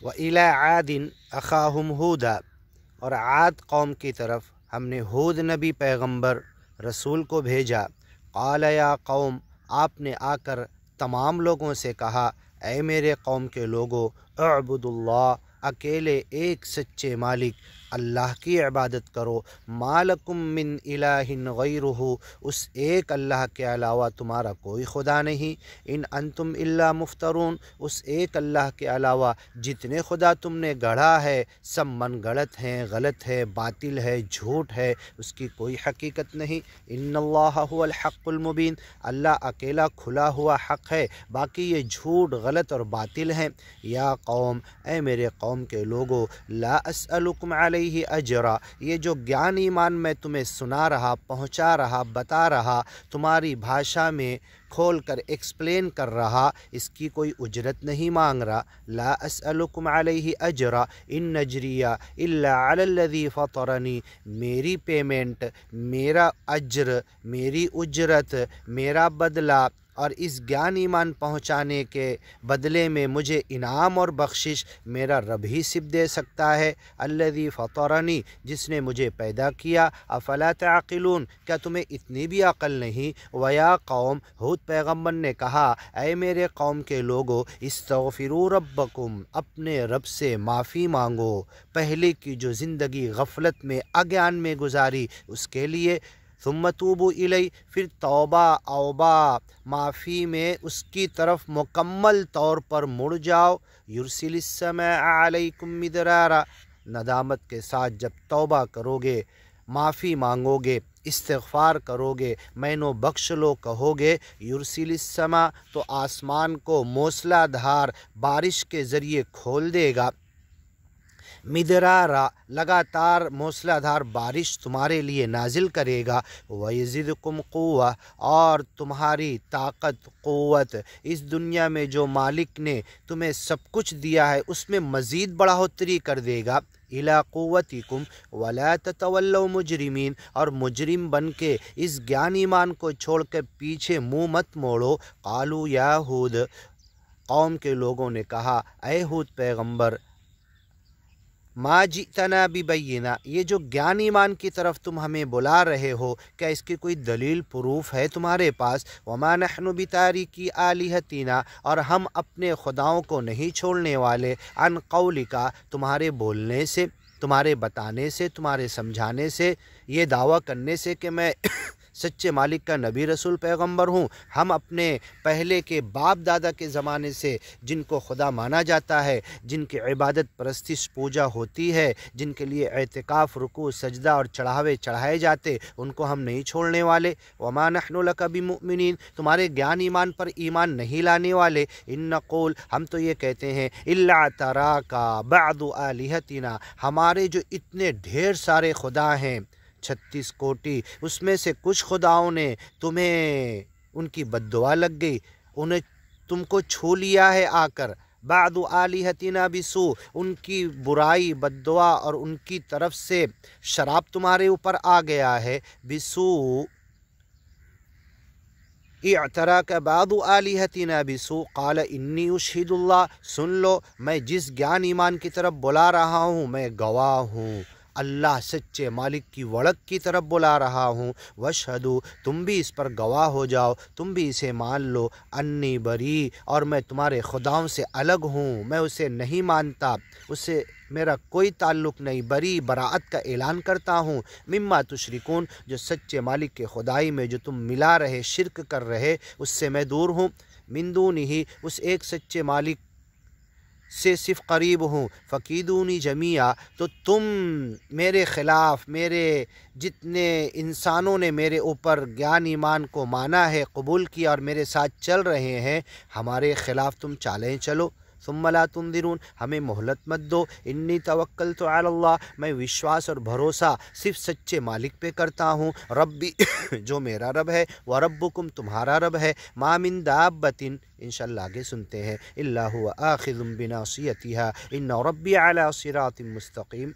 وَإِلَىٰ عَادٍ أَخَاهُمْ هُودًا، اور عاد قوم کی طرف ہم نے ہود نبی پیغمبر رسول کو بھیجا۔ قال یا قوم، آپ نے آ کر تمام لوگوں سے کہا، اے میرے قوم کے لوگو، اعبدوا اللہ، اکیلے ایک سچے مالک اللہ کی عبادت کرو، ما لکم من الہ غیرہ، اس ایک اللہ کے علاوہ تمہارا کوئی خدا نہیں، ان انتم الا مفترون، اس ایک اللہ کے علاوہ جتنے خدا تم نے گڑھا ہے سب من گڑت ہیں، غلط ہے، باطل ہے، جھوٹ ہے، اس کی کوئی حقیقت نہیں۔ ان اللہ هو الحق المبین، اللہ اکیلا کھلا ہوا حق ہے، باقی یہ جھوٹ، غلط اور باطل ہیں۔ یا قوم، اے میرے قوم کے لوگو، لا اسألکم علیہ اجرا، یہ جو گیان ایمان میں تمہیں سنا رہا، پہنچا رہا، بتا رہا، تمہاری بھاشا میں کھول کر ایکسپلین کر رہا، اس کی کوئی اجرت نہیں مانگ رہا۔ لا اسألکم علیہ اجرا ان نجریہ الا علی الذی فطرنی، میری پیمنٹ، میرا اجر، میری اجرت، میرا بدلہ اور اس گیان ایمان پہنچانے کے بدلے میں مجھے انعام اور بخشش میرا رب ہی صرف دے سکتا ہے۔ الذی فطرنی، جس نے مجھے پیدا کیا۔ افلا تعقلون، کیا تمہیں اتنی بھی عقل نہیں؟ ویا قوم، ہود پیغمبر نے کہا، اے میرے قوم کے لوگو، استغفروا ربکم، اپنے رب سے معافی مانگو، پہلے کی جو زندگی غفلت میں، اگیان میں گزاری اس کے لیے۔ ثم توبوا الی، پھر توبہ اوبہ معافی میں اس کی طرف مکمل طور پر مڑ جاؤ۔ یرسل السماء علیکم مدرارا، ندامت کے ساتھ جب توبہ کرو گے، معافی مانگو گے، استغفار کرو گے، میں نو بخش لو کہو گے، یرسل السماء، تو آسمان کو موسلا دھار بارش کے ذریعے کھول دے گا، مدرارا، لگاتار موسلا دھار بارش تمہارے لیے نازل کرے گا، وَيَزِدْكُمْ قُوَّةً، اور تمہاری طاقت، قوت، اس دنیا میں جو مالک نے تمہیں سب کچھ دیا ہے اس میں مزید بڑھوتری کر دے گا۔ اِلَىٰ قُوَّتِكُمْ وَلَا تَتَوَلَّوْا مُجْرِمِينَ، اور مجرم بن کے اس گیان ایمان کو چھوڑ کر پیچھے منہ مت موڑو۔ قالوا یا ہود، قوم کے لوگوں نے کہا، اے ہود پیغمبر، ما جئتنا ببینہ، یہ جو گیان ایمان کی طرف تم ہمیں بلا رہے ہو، کیا اس کی کوئی دلیل پروف ہے تمہارے پاس؟ وما نحن بتارکی آلہتنا، اور ہم اپنے خداؤں کو نہیں چھوڑنے والے، عن قولک، تمہارے بولنے سے، تمہارے بتانے سے، تمہارے سمجھانے سے، یہ دعویٰ کرنے سے کہ میں سچے مالک کا نبی رسول پیغمبر ہوں۔ ہم اپنے پہلے کے باپ دادا کے زمانے سے جن کو خدا مانا جاتا ہے، جن کی عبادت پرستش پوجا ہوتی ہے، جن کے لیے اعتکاف، رکوع، سجدہ اور چڑھاوے چڑھائے جاتے، ان کو ہم نہیں چھوڑنے والے۔ وما نحن لک بمؤمنین، تمہارے گیان ایمان پر ایمان نہیں لانے والے۔ ان نقول، ہم تو یہ کہتے ہیں، الا اعتراک بعض آلہتنا، ہمارے جو اتنے ڈھیر سارے خدا ہیں، 36 کوٹی، اس میں سے کچھ خداؤں نے تمہیں، ان کی بد دعا لگ گئی، انہیں تم کو چھو لیا ہے آ کر۔ بعض آلہتنا بسوء، ان کی برائی، بد دعا اور ان کی طرف سے شراب تمہارے اوپر آ گیا ہے۔ بسوء، اعتراک بعض آلہتنا بسوء، قال انی اشہد اللہ، سن لو، میں جس گیان ایمان کی طرف بلا رہا ہوں میں گواہ ہوں، اللہ سچے مالک کی وڑک کی طرف بلا رہا ہوں۔ واشہدوا، تم بھی اس پر گواہ ہو جاؤ، تم بھی اسے مان لو، انی بری، اور میں تمہارے خداؤں سے الگ ہوں، میں اسے نہیں مانتا، اسے میرا کوئی تعلق نہیں، بری، براعت کا اعلان کرتا ہوں۔ مما تشرکون، جو سچے مالک کے خدائی میں جو تم ملا رہے، شرک کر رہے، اس سے میں دور ہوں۔ من دونہ، اس ایک سچے مالک سے صرف قریب ہوں۔ فکیدونی جمیعا، تو تم میرے خلاف، میرے جتنے انسانوں نے میرے اوپر گیان ایمان کو مانا ہے، قبول کیا اور میرے ساتھ چل رہے ہیں، ہمارے خلاف تم چالیں چلو۔ ثم لا تنظرون، ہمیں مہلت مت دو۔ انی توکلت علی اللہ، میں وشواس اور بھروسہ صرف سچے مالک پہ کرتا ہوں۔ ربی، جو میرا رب ہے، وربکم، تمہارا رب ہے، ما من دابۃ، انشاءاللہ آگے سنتے ہیں، الا هو آخذ بناصیتها ان ربی علی صراط مستقیم۔